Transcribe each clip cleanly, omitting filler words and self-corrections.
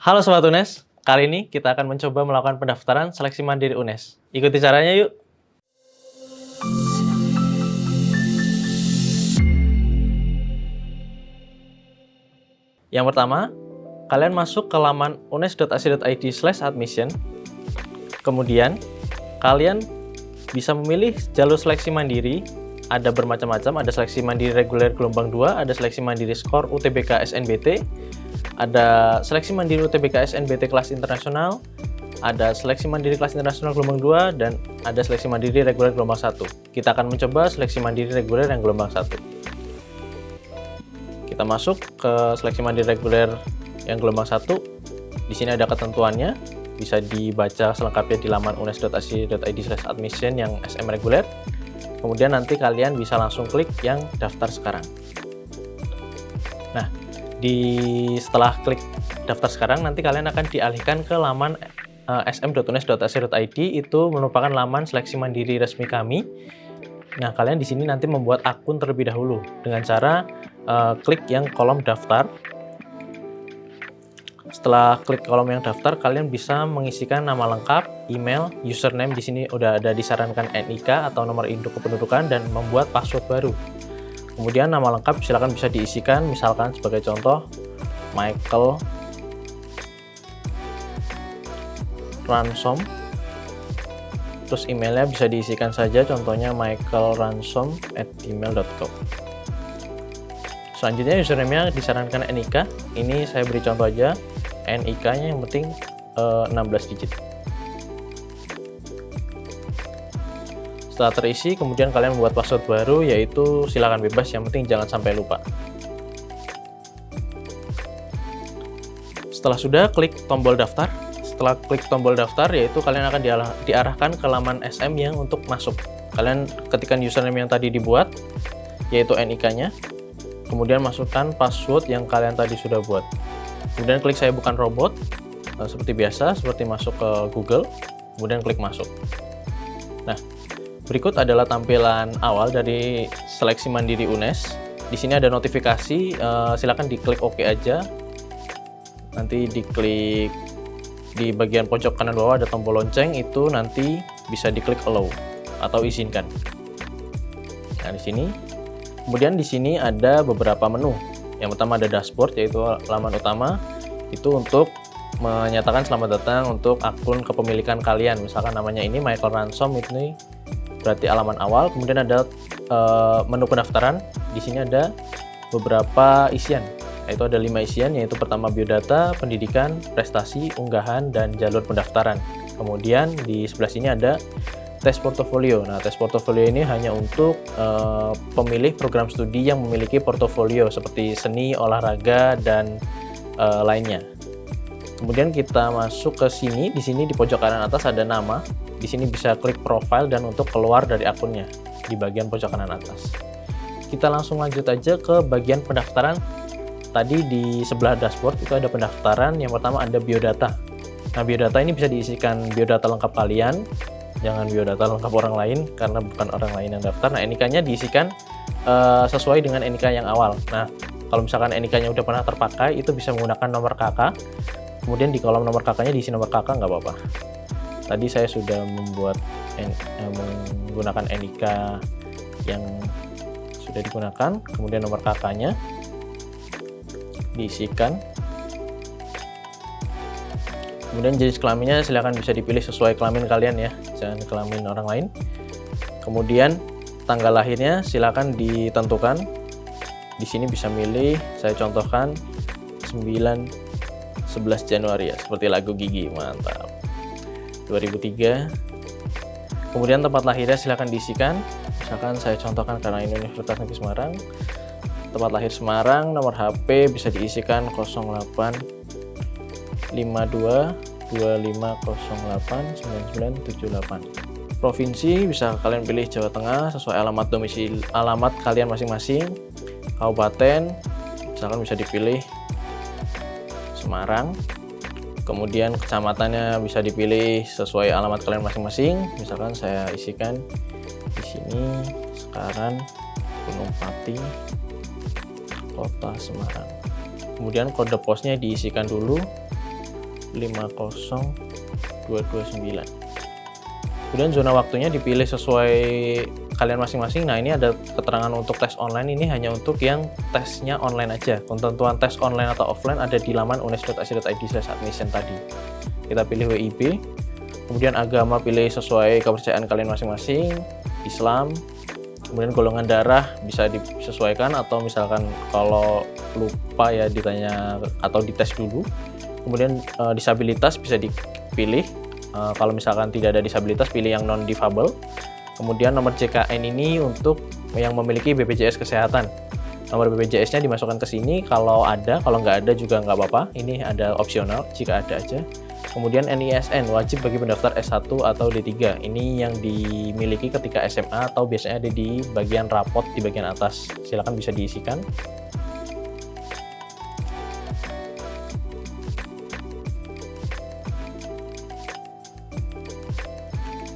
Halo Sobat UNES, kali ini kita akan mencoba melakukan pendaftaran seleksi mandiri UNES. Ikuti caranya yuk! Yang pertama, kalian masuk ke laman unes.ac.id/admission. Kemudian, kalian bisa memilih jalur seleksi mandiri. Ada bermacam-macam, ada seleksi mandiri reguler gelombang 2, ada seleksi mandiri skor UTBK SNBT, ada seleksi mandiri UTBK SNBT kelas internasional, ada seleksi mandiri kelas internasional gelombang 2, dan ada seleksi mandiri reguler gelombang 1. Kita akan mencoba seleksi mandiri reguler yang gelombang 1. Kita masuk ke seleksi mandiri reguler yang gelombang 1. Di sini ada ketentuannya, bisa dibaca selengkapnya di laman unes.ac.id/admission yang SM reguler. Kemudian nanti kalian bisa langsung klik yang daftar sekarang. Nah, setelah klik daftar sekarang, nanti kalian akan dialihkan ke laman sm.unes.ac.id. Itu merupakan laman seleksi mandiri resmi kami. Nah, kalian di sini nanti membuat akun terlebih dahulu dengan cara klik yang kolom daftar. Setelah klik kolom yang daftar, kalian bisa mengisikan nama lengkap, email, username. Di sini udah ada disarankan NIK atau nomor induk kependudukan, dan membuat password baru. Kemudian nama lengkap silakan bisa diisikan, misalkan sebagai contoh Michael Ransom. Terus emailnya bisa diisikan saja, contohnya michaelransom@gmail.com. Selanjutnya username-nya disarankan NIK. Ini saya beri contoh aja, NIK-nya yang penting 16 digit. Setelah terisi, kemudian kalian membuat password baru, yaitu silakan bebas, yang penting jangan sampai lupa. Setelah sudah, klik tombol daftar. Setelah klik tombol daftar, yaitu kalian akan diarahkan ke laman SM yang untuk masuk. Kalian ketikkan username yang tadi dibuat, yaitu NIK-nya. Kemudian masukkan password yang kalian tadi sudah buat. Kemudian klik saya bukan robot, seperti biasa, seperti masuk ke Google. Kemudian klik masuk. Nah, berikut adalah tampilan awal dari seleksi mandiri UNES. Di sini ada notifikasi, silakan diklik OK aja. Nanti diklik di bagian pojok kanan bawah ada tombol lonceng, itu nanti bisa diklik allow atau izinkan. Nah, di sini. Kemudian di sini ada beberapa menu. Yang pertama ada dashboard, yaitu laman utama. Itu untuk menyatakan selamat datang untuk akun kepemilikan kalian. Misalkan namanya ini Michael Ransom, ini berarti halaman awal. Kemudian ada menu pendaftaran. Di sini ada beberapa isian, yaitu ada 5 isian, yaitu pertama biodata, pendidikan, prestasi, unggahan, dan jalur pendaftaran. Kemudian di sebelah sini ada tes portofolio. Nah, tes portofolio ini hanya untuk pemilih program studi yang memiliki portofolio seperti seni, olahraga, dan lainnya. Kemudian kita masuk ke sini. Di sini di pojok kanan atas ada nama. Di sini bisa klik profile dan untuk keluar dari akunnya di bagian pojok kanan atas. Kita langsung lanjut aja ke bagian pendaftaran. Tadi di sebelah dashboard itu ada pendaftaran. Yang pertama ada biodata. Nah, biodata ini bisa diisikan biodata lengkap kalian. Jangan biodata lengkap orang lain, karena bukan orang lain yang daftar. Nah, NIK-nya diisikan sesuai dengan NIK yang awal. Nah, kalau misalkan NIK-nya udah pernah terpakai, itu bisa menggunakan nomor KK. Kemudian di kolom nomor KK-nya diisi nomor KK, nggak apa-apa. Tadi saya sudah menggunakan NIK yang sudah digunakan. Kemudian nomor KK-nya diisikan. Kemudian jenis kelaminnya silahkan bisa dipilih sesuai kelamin kalian ya, jangan kelamin orang lain. Kemudian tanggal lahirnya silahkan ditentukan. Di sini bisa milih, saya contohkan 11 Januari ya, seperti lagu Gigi, mantap. 2003. Kemudian tempat lahirnya silahkan diisikan. Misalkan saya contohkan karena ini Universitas Negeri Semarang. Tempat lahir Semarang, nomor HP bisa diisikan 08 52 2508 9978. Provinsi bisa kalian pilih Jawa Tengah sesuai alamat domisili, alamat kalian masing-masing. Kabupaten misalkan bisa dipilih Semarang. Kemudian kecamatannya bisa dipilih sesuai alamat kalian masing-masing. Misalkan saya isikan di sini sekarang Gunung Pati, Kota Semarang. Kemudian kode posnya diisikan dulu. 50229. Kemudian zona waktunya dipilih sesuai kalian masing-masing. Nah, ini ada keterangan untuk tes online, ini hanya untuk yang tesnya online aja. Ketentuan tes online atau offline ada di laman unes.ac.id/admission tadi. Kita pilih WIB, kemudian agama pilih sesuai kepercayaan kalian masing-masing, Islam. Kemudian golongan darah bisa disesuaikan, atau misalkan kalau lupa ya ditanya atau dites dulu. Kemudian disabilitas bisa dipilih. Kalau misalkan tidak ada disabilitas, pilih yang non difabel. Kemudian nomor JKN ini untuk yang memiliki BPJS Kesehatan. Nomor BPJS-nya dimasukkan ke sini kalau ada, kalau nggak ada juga nggak apa-apa. Ini ada opsional jika ada aja. Kemudian NISN wajib bagi pendaftar S1 atau D3. Ini yang dimiliki ketika SMA atau biasanya ada di bagian rapot di bagian atas. Silakan bisa diisikan.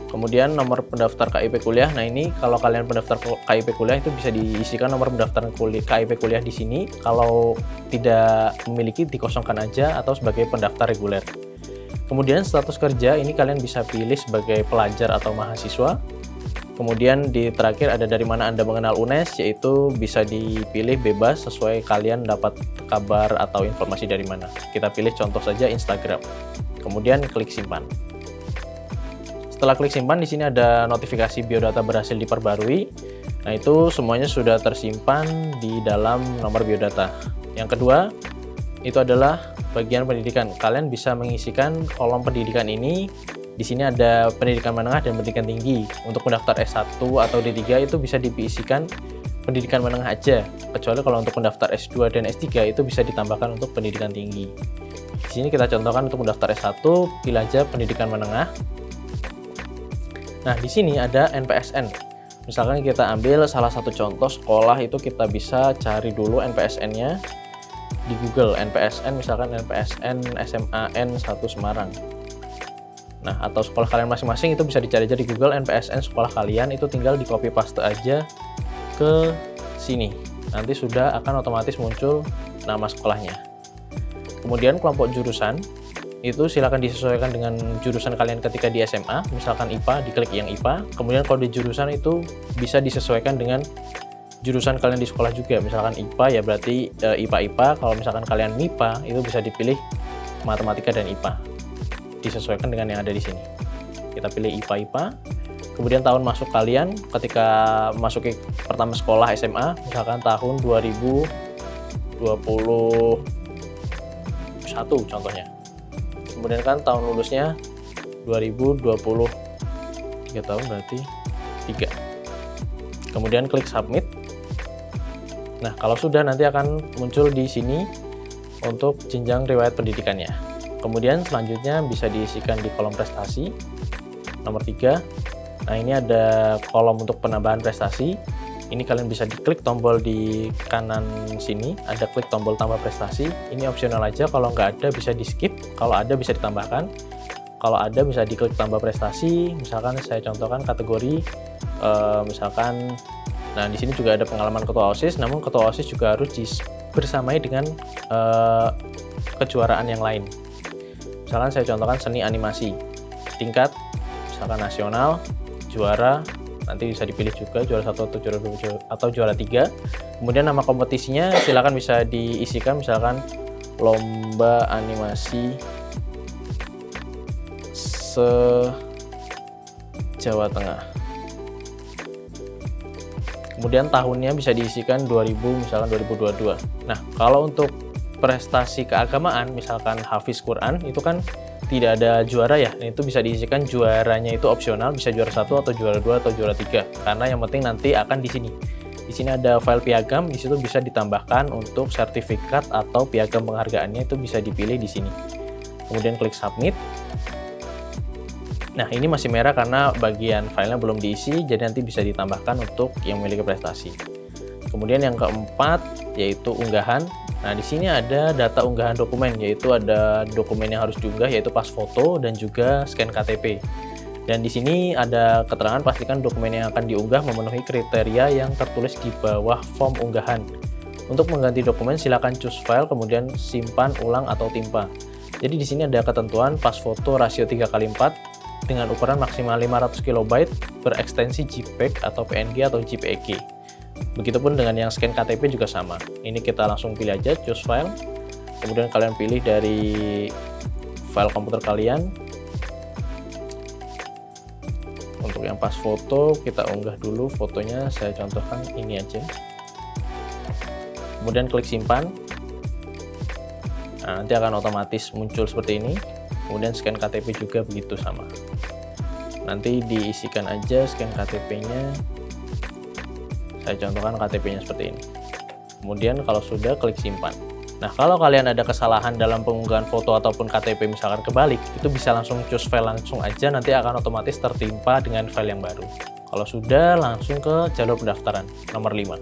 Kemudian nomor pendaftar KIP kuliah. Nah, ini kalau kalian pendaftar KIP kuliah itu bisa diisikan nomor pendaftaran KIP kuliah di sini. Kalau tidak memiliki dikosongkan aja atau sebagai pendaftar reguler. Kemudian status kerja ini kalian bisa pilih sebagai pelajar atau mahasiswa. Kemudian di terakhir ada dari mana Anda mengenal UNES, yaitu bisa dipilih bebas sesuai kalian dapat kabar atau informasi dari mana. Kita pilih contoh saja Instagram. Kemudian klik simpan. Setelah klik simpan, di sini ada notifikasi biodata berhasil diperbarui. Nah, itu semuanya sudah tersimpan di dalam nomor biodata. Yang kedua, itu adalah bagian pendidikan. Kalian bisa mengisikan kolom pendidikan ini. Di sini ada pendidikan menengah dan pendidikan tinggi. Untuk pendaftar S1 atau D3 itu bisa diisikan pendidikan menengah aja. Kecuali kalau untuk pendaftar S2 dan S3 itu bisa ditambahkan untuk pendidikan tinggi. Di sini kita contohkan untuk pendaftar S1, pilih aja pendidikan menengah. Nah, di sini ada NPSN. Misalkan kita ambil salah satu contoh sekolah, itu kita bisa cari dulu NPSN-nya di Google. NPSN, misalkan NPSN SMAN 1 Semarang. Nah, atau sekolah kalian masing-masing itu bisa dicari aja di Google NPSN sekolah kalian, itu tinggal di copy paste aja ke sini. Nanti sudah akan otomatis muncul nama sekolahnya. Kemudian kelompok jurusan. Itu silakan disesuaikan dengan jurusan kalian ketika di SMA. Misalkan IPA, diklik yang IPA. Kemudian kalau di jurusan itu bisa disesuaikan dengan jurusan kalian di sekolah juga. Misalkan IPA ya berarti IPA-IPA. Kalau misalkan kalian MIPA itu bisa dipilih matematika dan IPA. Disesuaikan dengan yang ada di sini. Kita pilih IPA-IPA. Kemudian tahun masuk kalian ketika masuki pertama sekolah SMA, misalkan tahun 2021 contohnya. Kemudian kan tahun lulusnya 2020, 3 tahun berarti 3. Kemudian klik submit. Nah, kalau sudah nanti akan muncul di sini untuk jenjang riwayat pendidikannya. Kemudian selanjutnya bisa diisikan di kolom prestasi nomor 3. Nah, ini ada kolom untuk penambahan prestasi. Ini kalian bisa diklik tombol di kanan sini, ada klik tombol tambah prestasi. Ini opsional aja, kalau nggak ada bisa di skip, kalau ada bisa ditambahkan. Kalau ada bisa diklik tambah prestasi. Misalkan saya contohkan kategori, misalkan, nah di sini juga ada pengalaman ketua OSIS, namun ketua OSIS juga harus bersamai dengan kejuaraan yang lain. Misalkan saya contohkan seni animasi, tingkat misalkan nasional, juara, nanti bisa dipilih juga juara 1 atau juara 2 atau juara 3. Kemudian nama kompetisinya silakan bisa diisikan, misalkan lomba animasi se-Jawa Tengah. Kemudian tahunnya bisa diisikan 2000, misalkan 2022. Nah, kalau untuk prestasi keagamaan, misalkan Hafiz Quran, itu kan tidak ada juara ya, itu bisa diisikan juaranya itu opsional, bisa juara 1 atau juara 2 atau juara 3, karena yang penting nanti akan di sini. Di sini ada file piagam, di situ bisa ditambahkan untuk sertifikat atau piagam penghargaannya, itu bisa dipilih di sini. Kemudian klik submit. Nah, ini masih merah karena bagian filenya belum diisi, jadi nanti bisa ditambahkan untuk yang memiliki prestasi. Kemudian yang keempat yaitu unggahan. Nah, di sini ada data unggahan dokumen, yaitu ada dokumen yang harus diunggah, yaitu pas foto dan juga scan KTP. Dan di sini ada keterangan pastikan dokumen yang akan diunggah memenuhi kriteria yang tertulis di bawah form unggahan. Untuk mengganti dokumen silakan choose file, kemudian simpan ulang atau timpa. Jadi di sini ada ketentuan pas foto rasio 3x4 dengan ukuran maksimal 500 KB berekstensi JPEG atau PNG atau JPEG. Begitupun dengan yang scan KTP juga sama. Ini kita langsung pilih aja choose file. Kemudian kalian pilih dari file komputer kalian. Untuk yang pas foto kita unggah dulu fotonya, saya contohkan ini aja. Kemudian klik simpan. Nah, nanti akan otomatis muncul seperti ini. Kemudian scan KTP juga begitu sama. Nanti diisikan aja scan KTP-nya. Saya contohkan KTP-nya seperti ini. Kemudian kalau sudah, klik simpan. Nah, kalau kalian ada kesalahan dalam pengunggahan foto ataupun KTP misalkan kebalik, itu bisa langsung choose file langsung aja, nanti akan otomatis tertimpa dengan file yang baru. Kalau sudah, langsung ke jalur pendaftaran nomor 5.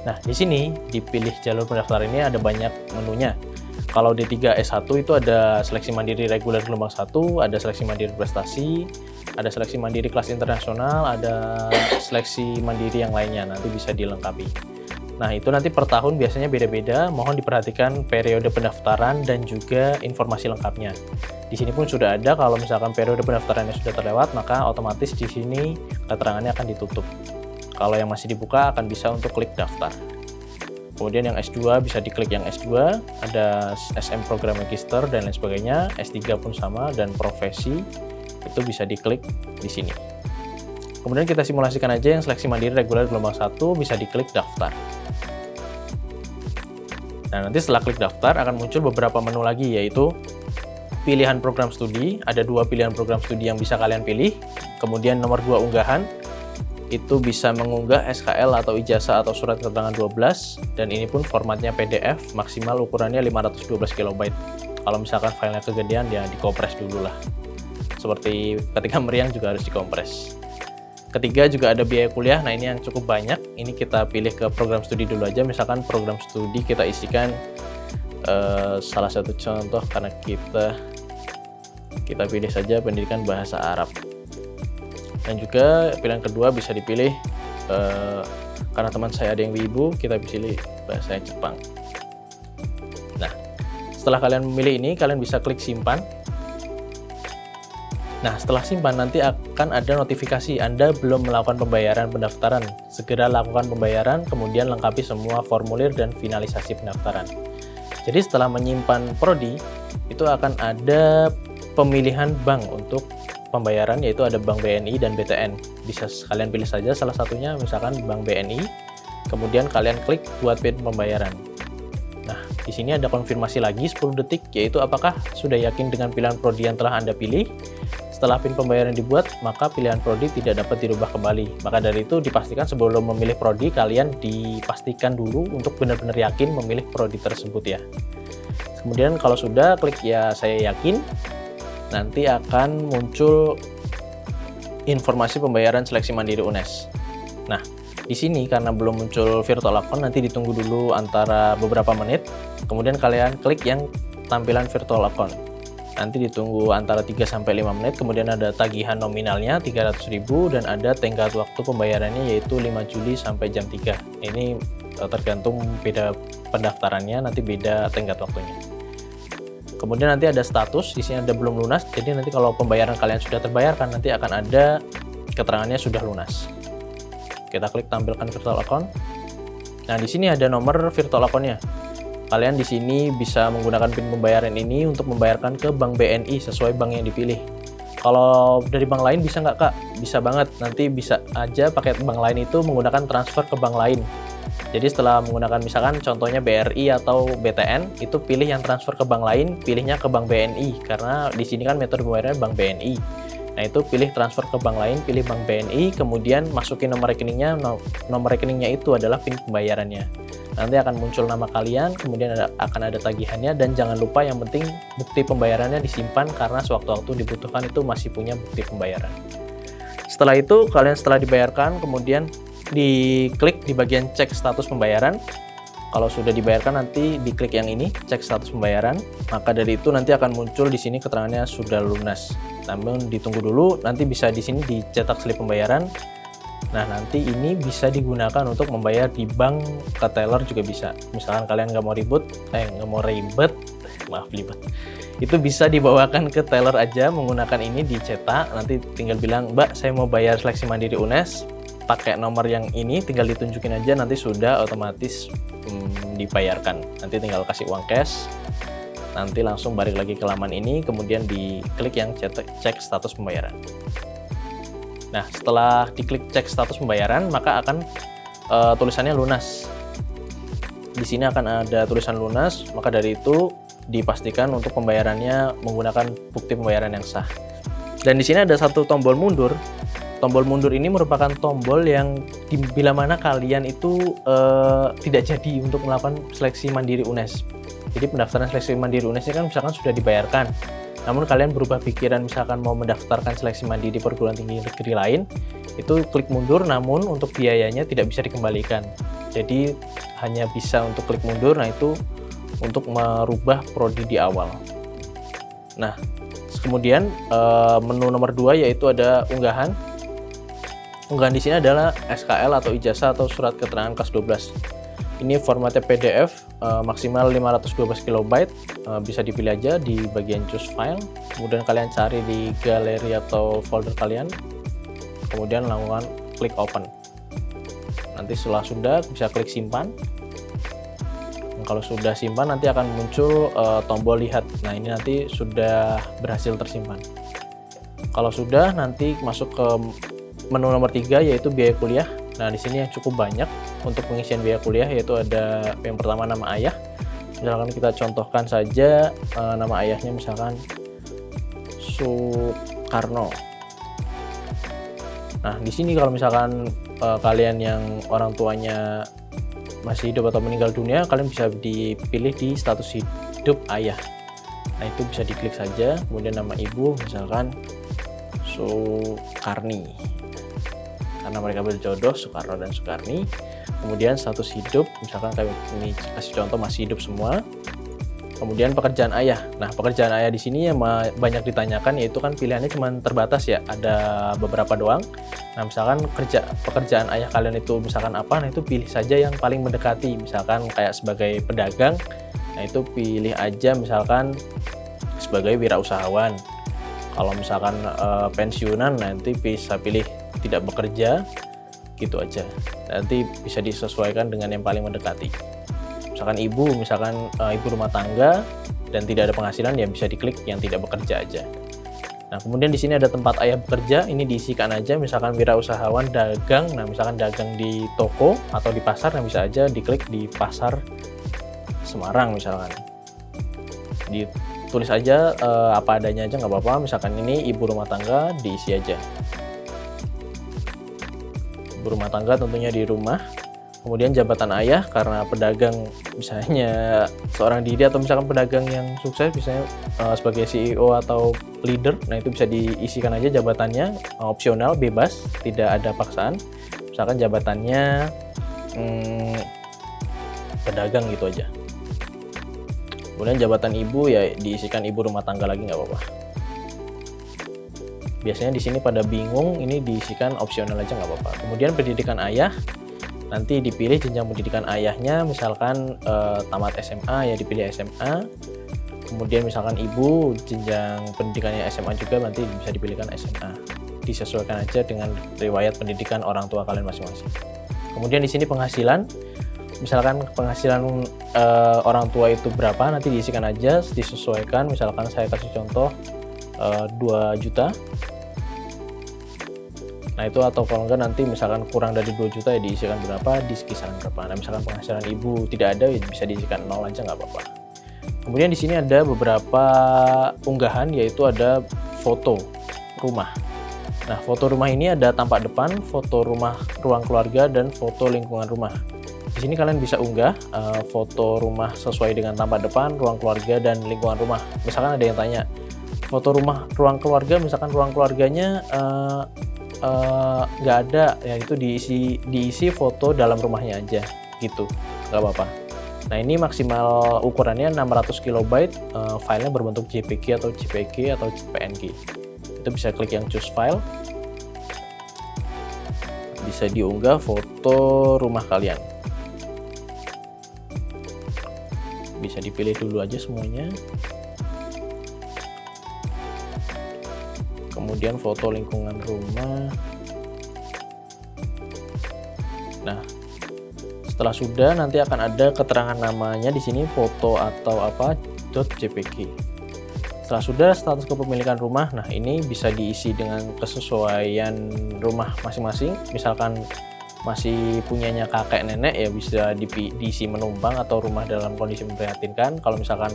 Nah, di sini dipilih jalur pendaftaran ini ada banyak menunya. Kalau D3 S1 itu ada seleksi mandiri reguler gelombang 1, ada seleksi mandiri prestasi, ada seleksi mandiri kelas internasional, ada seleksi mandiri yang lainnya, nanti bisa dilengkapi. Nah, itu nanti per tahun biasanya beda-beda, mohon diperhatikan periode pendaftaran dan juga informasi lengkapnya. Di sini pun sudah ada, kalau misalkan periode pendaftarannya sudah terlewat, maka otomatis di sini keterangannya akan ditutup. Kalau yang masih dibuka akan bisa untuk klik daftar. Kemudian yang S2 bisa diklik yang S2, ada SM Program Magister dan lain sebagainya. S3 pun sama, dan profesi itu bisa diklik di sini. Kemudian kita simulasikan aja yang seleksi mandiri reguler gelombang 1, bisa diklik daftar. Nah, nanti setelah klik daftar akan muncul beberapa menu lagi, yaitu pilihan program studi. Ada 2 pilihan program studi yang bisa kalian pilih. Kemudian nomor 2 unggahan. Itu bisa mengunggah SKL atau ijazah atau surat keterangan 12, dan ini pun formatnya PDF, maksimal ukurannya 512 KB. Kalau misalkan filenya kegedean ya dikompres dulu lah. Seperti ketika meriang juga harus dikompres. Ketiga juga ada biaya kuliah. Nah, ini yang cukup banyak. Ini kita pilih ke program studi dulu aja. Misalkan program studi kita isikan salah satu contoh, karena kita pilih saja pendidikan bahasa Arab. Dan juga pilihan kedua bisa dipilih karena teman saya ada yang wibu, kita pilih bahasa Jepang. Nah, setelah kalian memilih ini, kalian bisa klik simpan. Nah, setelah simpan nanti akan ada notifikasi Anda belum melakukan pembayaran pendaftaran. Segera lakukan pembayaran, kemudian lengkapi semua formulir dan finalisasi pendaftaran. Jadi setelah menyimpan prodi, itu akan ada pemilihan bank untuk pembayaran, yaitu ada Bank BNI dan BTN. Bisa kalian pilih saja salah satunya, misalkan Bank BNI. Kemudian kalian klik buat PIN pembayaran. Nah, di sini ada konfirmasi lagi 10 detik, yaitu apakah sudah yakin dengan pilihan prodi yang telah Anda pilih. Setelah PIN pembayaran dibuat, maka pilihan prodi tidak dapat dirubah kembali. Maka dari itu dipastikan sebelum memilih prodi, kalian dipastikan dulu untuk benar-benar yakin memilih prodi tersebut ya. Kemudian kalau sudah, klik ya saya yakin. Nanti akan muncul informasi pembayaran seleksi mandiri UNES. Nah, di sini karena belum muncul virtual account, nanti ditunggu dulu antara beberapa menit. Kemudian kalian klik yang tampilan virtual account. Nanti ditunggu antara 3-5 menit. Kemudian ada tagihan nominalnya 300.000 dan ada tenggat waktu pembayarannya yaitu 5 Juli sampai jam 3. Ini tergantung beda pendaftarannya, nanti beda tenggat waktunya. Kemudian nanti ada status, di sini ada belum lunas. Jadi nanti kalau pembayaran kalian sudah terbayarkan, nanti akan ada keterangannya sudah lunas. Kita klik tampilkan virtual account. Nah, di sini ada nomor virtual account-nya. Kalian di sini bisa menggunakan PIN pembayaran ini untuk membayarkan ke Bank BNI sesuai bank yang dipilih. Kalau dari bank lain bisa nggak, Kak? Bisa banget. Nanti bisa aja pakai bank lain itu menggunakan transfer ke bank lain. Jadi setelah menggunakan misalkan contohnya BRI atau BTN, itu pilih yang transfer ke bank lain, pilihnya ke Bank BNI karena di sini kan metode pembayarannya Bank BNI. Nah, itu pilih transfer ke bank lain, pilih Bank BNI, kemudian masukin nomor rekeningnya. Nomor rekeningnya itu adalah PIN pembayarannya. Nanti akan muncul nama kalian, kemudian akan ada tagihannya, dan jangan lupa yang penting bukti pembayarannya disimpan karena sewaktu-waktu dibutuhkan itu masih punya bukti pembayaran. Setelah itu, kalian setelah dibayarkan, kemudian diklik di bagian cek status pembayaran. Kalau sudah dibayarkan nanti diklik yang ini, cek status pembayaran. Maka dari itu nanti akan muncul di sini keterangannya sudah lunas. Namun ditunggu dulu, nanti bisa di sini dicetak slip pembayaran. Nah, nanti ini bisa digunakan untuk membayar di bank, ke teller juga bisa. Misalkan kalian nggak mau ribet, maaf ribet. itu bisa dibawakan ke teller aja menggunakan ini, dicetak, nanti tinggal bilang, Mbak saya mau bayar seleksi mandiri UNES pakai nomor yang ini, tinggal ditunjukin aja, nanti sudah otomatis dibayarkan. Nanti tinggal kasih uang cash, nanti langsung balik lagi ke laman ini, kemudian diklik yang cek status pembayaran. Nah, setelah diklik cek status pembayaran, maka akan tulisannya lunas. Di sini akan ada tulisan lunas, maka dari itu dipastikan untuk pembayarannya menggunakan bukti pembayaran yang sah. Dan di sini ada satu tombol mundur. Tombol mundur ini merupakan tombol yang bila mana kalian itu tidak jadi untuk melakukan seleksi mandiri UNES. Jadi pendaftaran seleksi mandiri UNES ini kan misalkan sudah dibayarkan, namun kalian berubah pikiran misalkan mau mendaftarkan seleksi mandiri perguruan tinggi negeri lain, itu klik mundur, namun untuk biayanya tidak bisa dikembalikan. Jadi hanya bisa untuk klik mundur, nah itu untuk merubah prodi di awal. Nah, kemudian menu nomor 2 yaitu ada unggahan. Unggahan di sini adalah SKL atau ijazah atau surat keterangan kelas 12. Ini formatnya PDF, maksimal 512 KB, bisa dipilih aja di bagian choose file, kemudian kalian cari di galeri atau folder kalian, kemudian lakukan klik open. Nanti setelah sudah bisa klik simpan. Kalau sudah simpan nanti akan muncul tombol lihat. Nah, ini nanti sudah berhasil tersimpan. Kalau sudah, nanti masuk ke menu nomor 3 yaitu biaya kuliah. Nah, di sini yang cukup banyak untuk pengisian biaya kuliah, yaitu ada yang pertama nama ayah. Misalkan kita contohkan saja nama ayahnya misalkan Soekarno. Nah, di sini kalau misalkan kalian yang orang tuanya masih hidup atau meninggal dunia, kalian bisa dipilih di status hidup ayah. Nah, itu bisa diklik saja. Kemudian nama ibu misalkan Soekarni, karena mereka berjodoh, Soekarno dan Soekarni. Kemudian status hidup misalkan kayak ini, kasih contoh masih hidup semua. Kemudian pekerjaan ayah. Nah, pekerjaan ayah di sini yang banyak ditanyakan, yaitu kan pilihannya cuma terbatas ya, ada beberapa doang. Nah, misalkan pekerjaan ayah kalian itu misalkan apa, nah itu pilih saja yang paling mendekati. Misalkan kayak sebagai pedagang, nah itu pilih aja misalkan sebagai wirausahawan. Kalau misalkan pensiunan, nanti bisa pilih tidak bekerja, gitu aja. Nanti bisa disesuaikan dengan yang paling mendekati. Misalkan ibu rumah tangga dan tidak ada penghasilan, ya bisa diklik yang tidak bekerja aja. Nah, kemudian di sini ada tempat ayah bekerja, ini diisikan aja misalkan wirausahawan dagang. Nah, misalkan dagang di toko atau di pasar, nah bisa aja diklik di pasar Semarang misalkan. Ditulis aja apa adanya aja nggak apa-apa. Misalkan ini ibu rumah tangga, diisi aja. Ibu rumah tangga tentunya di rumah. Kemudian jabatan ayah, karena pedagang misalnya seorang diri atau misalkan pedagang yang sukses misalnya sebagai CEO atau leader, nah itu bisa diisikan aja jabatannya, opsional, bebas, tidak ada paksaan. Misalkan jabatannya pedagang gitu aja. Kemudian jabatan ibu ya diisikan ibu rumah tangga lagi nggak apa-apa. Biasanya di sini pada bingung, ini diisikan opsional aja nggak apa-apa. Kemudian pendidikan ayah, nanti dipilih jenjang pendidikan ayahnya, misalkan tamat SMA ya dipilih SMA. Kemudian misalkan ibu jenjang pendidikannya SMA juga, nanti bisa dipilihkan SMA. Disesuaikan aja dengan riwayat pendidikan orang tua kalian masing-masing. Kemudian di sini penghasilan, misalkan penghasilan orang tua itu berapa, nanti diisikan aja, disesuaikan. Misalkan saya kasih contoh 2 juta. Nah, itu atau kalau enggak nanti misalkan kurang dari 2 juta ya diisikan berapa, di kisaran berapa. Nah, misalkan penghasilan ibu tidak ada, ya bisa diisikan 0 aja nggak apa-apa. Kemudian di sini ada beberapa unggahan, yaitu ada foto rumah. Nah, foto rumah ini ada tampak depan, foto rumah ruang keluarga, dan foto lingkungan rumah. Di sini kalian bisa unggah foto rumah sesuai dengan tampak depan, ruang keluarga, dan lingkungan rumah. Misalkan ada yang tanya, foto rumah ruang keluarga, misalkan ruang keluarganya nggak ada, ya itu diisi foto dalam rumahnya aja gitu, nggak apa-apa. Nah, ini maksimal ukurannya 600 KB, filenya berbentuk JPG atau JPG atau PNG. Itu bisa klik yang choose file, bisa diunggah foto rumah kalian. Bisa dipilih dulu aja semuanya. kemudian foto lingkungan rumah. Nah, setelah sudah nanti akan ada keterangan namanya di sini, foto atau apa .jpg. Setelah sudah status kepemilikan rumah, nah ini bisa diisi dengan kesesuaian rumah masing-masing. Misalkan masih punyanya kakek nenek ya bisa diisi menumpang atau rumah dalam kondisi memprihatinkan. Kalau misalkan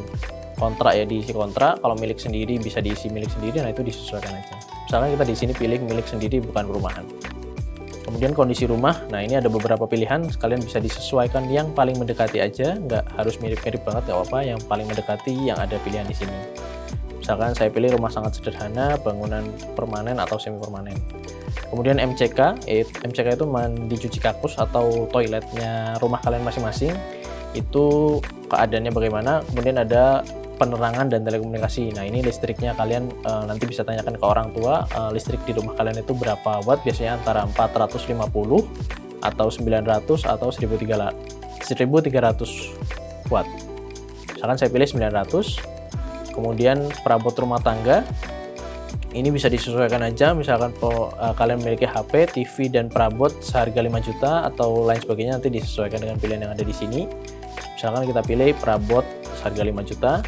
kontrak ya diisi kontrak, kalau milik sendiri bisa diisi milik sendiri, nah itu disesuaikan aja. Misalkan kita di sini pilih milik sendiri bukan perumahan. Kemudian kondisi rumah, nah ini ada beberapa pilihan, kalian bisa disesuaikan yang paling mendekati aja, nggak harus mirip-mirip banget, nggak apa-apa, yang paling mendekati yang ada pilihan di sini. Misalkan saya pilih rumah sangat sederhana, bangunan permanen atau semi permanen. Kemudian MCK, MCK itu mandi cuci kakus atau toiletnya rumah kalian masing-masing, itu keadaannya bagaimana. Kemudian ada penerangan dan telekomunikasi. Nah ini listriknya kalian nanti bisa tanyakan ke orang tua, listrik di rumah kalian itu berapa watt, biasanya antara 450 atau 900 atau 1300 watt. Misalkan saya pilih 900. Kemudian perabot rumah tangga, ini bisa disesuaikan aja, misalkan kalian memiliki HP, TV, dan perabot seharga 5 juta atau lain sebagainya, nanti disesuaikan dengan pilihan yang ada di sini. Misalkan kita pilih perabot seharga 5 juta.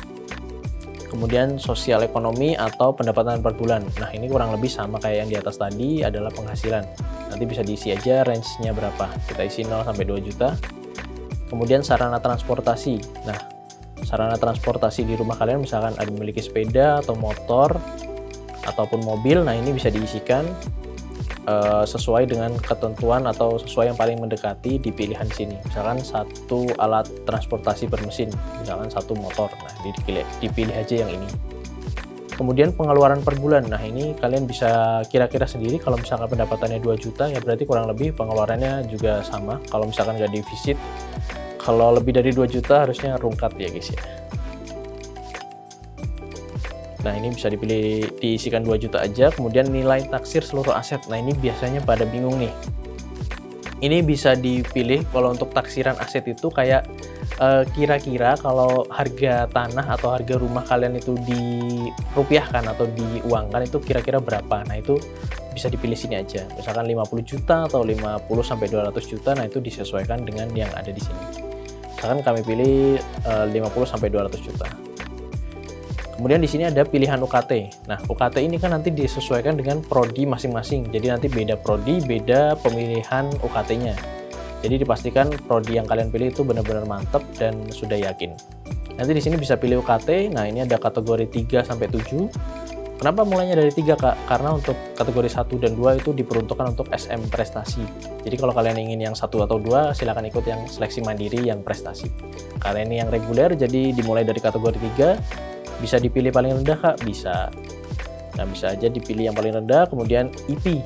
Kemudian sosial ekonomi atau pendapatan per bulan. Nah ini kurang lebih sama kayak yang di atas tadi, adalah penghasilan. Nanti bisa diisi aja range-nya berapa. Kita isi 0 sampai 2 juta. Kemudian sarana transportasi. Nah, sarana transportasi di rumah kalian misalkan ada memiliki sepeda atau motor ataupun mobil, nah ini bisa diisikan sesuai dengan ketentuan atau sesuai yang paling mendekati di pilihan sini. Misalkan satu alat transportasi bermesin, misalkan satu motor, nah dipilih aja yang ini. Kemudian pengeluaran per bulan, nah ini kalian bisa kira-kira sendiri. Kalau misalkan pendapatannya 2 juta ya berarti kurang lebih pengeluarannya juga sama. Kalau misalkan nggak divisit, kalau lebih dari 2 juta harusnya rungkat ya guys ya. Nah ini bisa dipilih diisikan 2 juta aja. Kemudian nilai taksir seluruh aset. Nah ini biasanya pada bingung nih. Ini bisa dipilih kalau untuk taksiran aset itu kayak kira-kira kalau harga tanah atau harga rumah kalian itu dirupiahkan atau diuangkan itu kira-kira berapa. Nah itu bisa dipilih sini aja. Misalkan 50 juta atau 50 sampai 200 juta. Nah itu disesuaikan dengan yang ada di sini. Misalkan kami pilih 50 sampai 200 juta. Kemudian di sini ada pilihan UKT. Nah, UKT ini kan nanti disesuaikan dengan prodi masing-masing. Jadi nanti beda prodi, beda pemilihan UKT-nya. Jadi dipastikan prodi yang kalian pilih itu benar-benar mantap dan sudah yakin. Nanti di sini bisa pilih UKT. Nah, ini ada kategori 3 sampai 7. Kenapa mulainya dari 3, Kak? Karena untuk kategori 1 dan 2 itu diperuntukkan untuk SM prestasi. Jadi kalau kalian ingin yang 1 atau 2, silakan ikut yang seleksi mandiri yang prestasi. Kalian ini yang reguler, jadi dimulai dari kategori 3. Bisa dipilih paling rendah, Kak? Bisa. Nah, bisa aja dipilih yang paling rendah. Kemudian IP.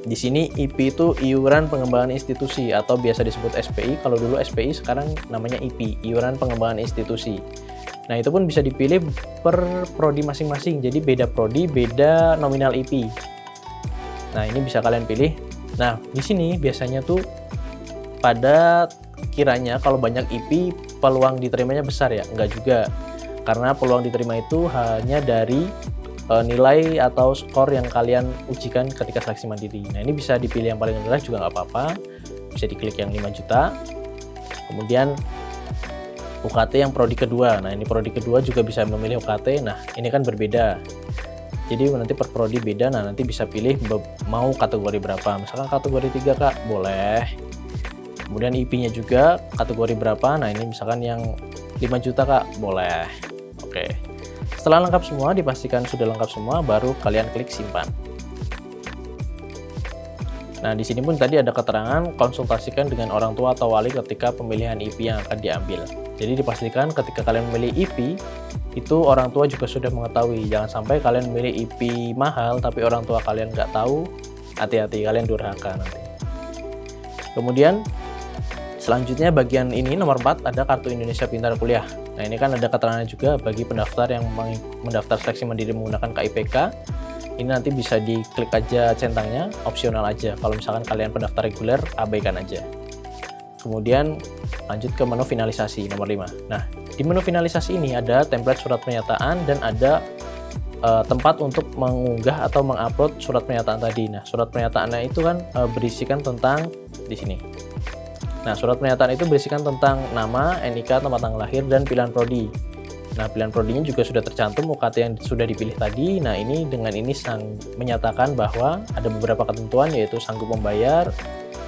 Di sini IP itu iuran pengembangan institusi atau biasa disebut SPI. Kalau dulu SPI, sekarang namanya IP, iuran pengembangan institusi. Nah, itu pun bisa dipilih per prodi masing-masing. Jadi beda prodi, beda nominal IP. Nah, ini bisa kalian pilih. Nah, di sini biasanya tuh pada kiranya kalau banyak IP, peluang diterimanya besar ya? Enggak juga. Karena peluang diterima itu hanya dari nilai atau skor yang kalian ujikan ketika seleksi mandiri. Nah ini bisa dipilih yang paling rendah juga nggak apa-apa, bisa diklik yang 5 juta. Kemudian UKT yang prodi kedua, nah ini prodi kedua juga bisa memilih UKT. Nah ini kan berbeda, jadi nanti per prodi beda. Nah nanti bisa pilih mau kategori berapa, misalkan kategori 3 Kak, boleh. Kemudian IP-nya juga kategori berapa, nah ini misalkan yang 5 juta Kak, boleh. Oke, setelah lengkap semua, dipastikan sudah lengkap semua, baru kalian klik simpan. Nah, di sini pun tadi ada keterangan konsultasikan dengan orang tua atau wali ketika pemilihan IP yang akan diambil. Jadi dipastikan ketika kalian memilih IP, itu orang tua juga sudah mengetahui. Jangan sampai kalian memilih IP mahal, tapi orang tua kalian nggak tahu, hati-hati, kalian durhaka nanti. Kemudian, selanjutnya bagian ini nomor 4 ada Kartu Indonesia Pintar Kuliah. Nah ini kan ada keterangan juga bagi pendaftar yang mendaftar seleksi mandiri menggunakan KIPK. Ini nanti bisa diklik aja centangnya, opsional aja. Kalau misalkan kalian pendaftar reguler, abaikan aja. Kemudian lanjut ke menu finalisasi nomor 5. Nah di menu finalisasi ini ada template surat pernyataan dan ada tempat untuk mengunggah atau mengupload surat pernyataan tadi. Nah, surat pernyataannya itu kan berisikan tentang di sini. Nah, surat pernyataan itu berisikan tentang nama, NIK, tempat tanggal lahir, dan pilihan prodi. Nah, pilihan prodinya juga sudah tercantum UKT yang sudah dipilih tadi. Nah, ini dengan ini menyatakan bahwa ada beberapa ketentuan, yaitu sanggup membayar,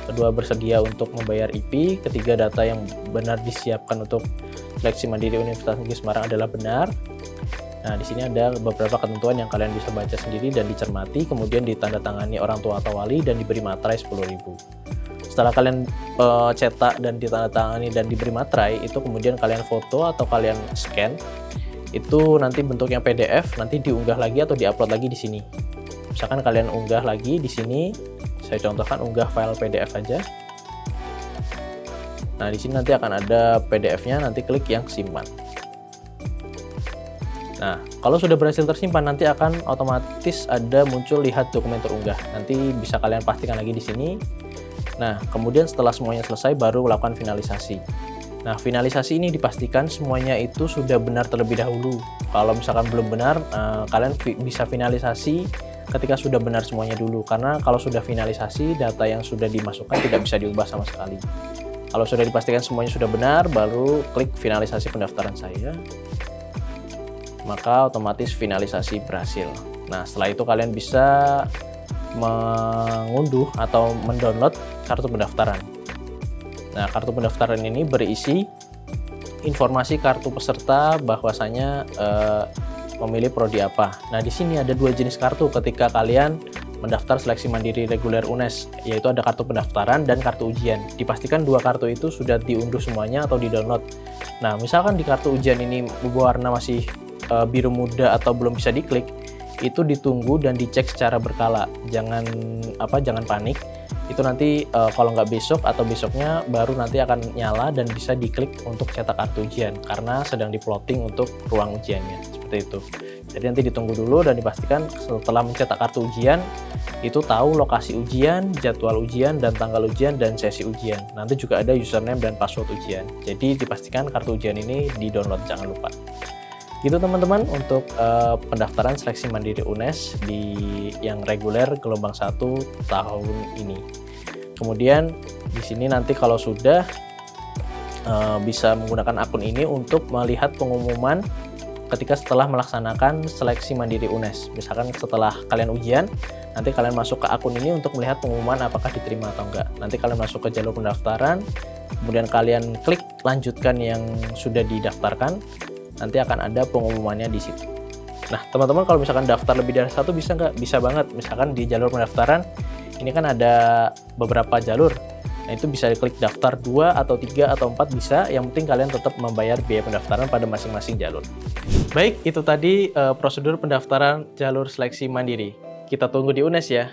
kedua bersedia untuk membayar IP, ketiga data yang benar disiapkan untuk seleksi mandiri Universitas Negeri Semarang adalah benar. Nah, di sini ada beberapa ketentuan yang kalian bisa baca sendiri dan dicermati, kemudian ditandatangani orang tua atau wali dan diberi materai 10.000. Setelah kalian cetak dan ditandatangani dan diberi materai, itu kemudian kalian foto atau kalian scan. Itu nanti bentuknya PDF, nanti diunggah lagi atau diupload lagi di sini. Misalkan kalian unggah lagi di sini, saya contohkan unggah file PDF aja. Nah, di sini nanti akan ada PDF-nya, nanti klik yang simpan. Nah, kalau sudah berhasil tersimpan, nanti akan otomatis ada muncul lihat dokumen terunggah. Nanti bisa kalian pastikan lagi di sini. Nah, kemudian setelah semuanya selesai, baru melakukan finalisasi. Nah, finalisasi ini dipastikan semuanya itu sudah benar terlebih dahulu. Kalau misalkan belum benar, kalian bisa finalisasi ketika sudah benar semuanya dulu. Karena kalau sudah finalisasi, data yang sudah dimasukkan tidak bisa diubah sama sekali. Kalau sudah dipastikan semuanya sudah benar, baru klik finalisasi pendaftaran saya. Maka otomatis finalisasi berhasil. Nah, setelah itu kalian bisa mengunduh atau mendownload kartu pendaftaran. Nah, kartu pendaftaran ini berisi informasi kartu peserta bahwasanya memilih prodi apa. Nah, di sini ada dua jenis kartu ketika kalian mendaftar seleksi mandiri reguler UNES, yaitu ada kartu pendaftaran dan kartu ujian. Dipastikan dua kartu itu sudah diunduh semuanya atau di-download. Nah, misalkan di kartu ujian ini warna masih biru muda atau belum bisa diklik, itu ditunggu dan dicek secara berkala. Jangan panik. Itu nanti kalau nggak besok atau besoknya baru nanti akan nyala dan bisa diklik untuk cetak kartu ujian karena sedang di-plotting untuk ruang ujiannya, seperti itu. Jadi nanti ditunggu dulu dan dipastikan setelah mencetak kartu ujian itu tahu lokasi ujian, jadwal ujian, dan tanggal ujian dan sesi ujian. Nanti juga ada username dan password ujian. Jadi dipastikan kartu ujian ini di-download, jangan lupa. Gitu teman-teman untuk pendaftaran seleksi mandiri UNES yang reguler gelombang 1 tahun ini. Kemudian di sini nanti kalau sudah bisa menggunakan akun ini untuk melihat pengumuman ketika setelah melaksanakan seleksi mandiri UNES. Misalkan setelah kalian ujian, nanti kalian masuk ke akun ini untuk melihat pengumuman apakah diterima atau enggak. Nanti kalian masuk ke jalur pendaftaran, kemudian kalian klik lanjutkan yang sudah didaftarkan. Nanti akan ada pengumumannya di situ. Nah, teman-teman kalau misalkan daftar lebih dari satu bisa nggak? Bisa banget. Misalkan di jalur pendaftaran, ini kan ada beberapa jalur. Nah, itu bisa diklik daftar 2 atau 3 atau 4 bisa. Yang penting kalian tetap membayar biaya pendaftaran pada masing-masing jalur. Baik, itu tadi prosedur pendaftaran jalur seleksi mandiri. Kita tunggu di UNES ya.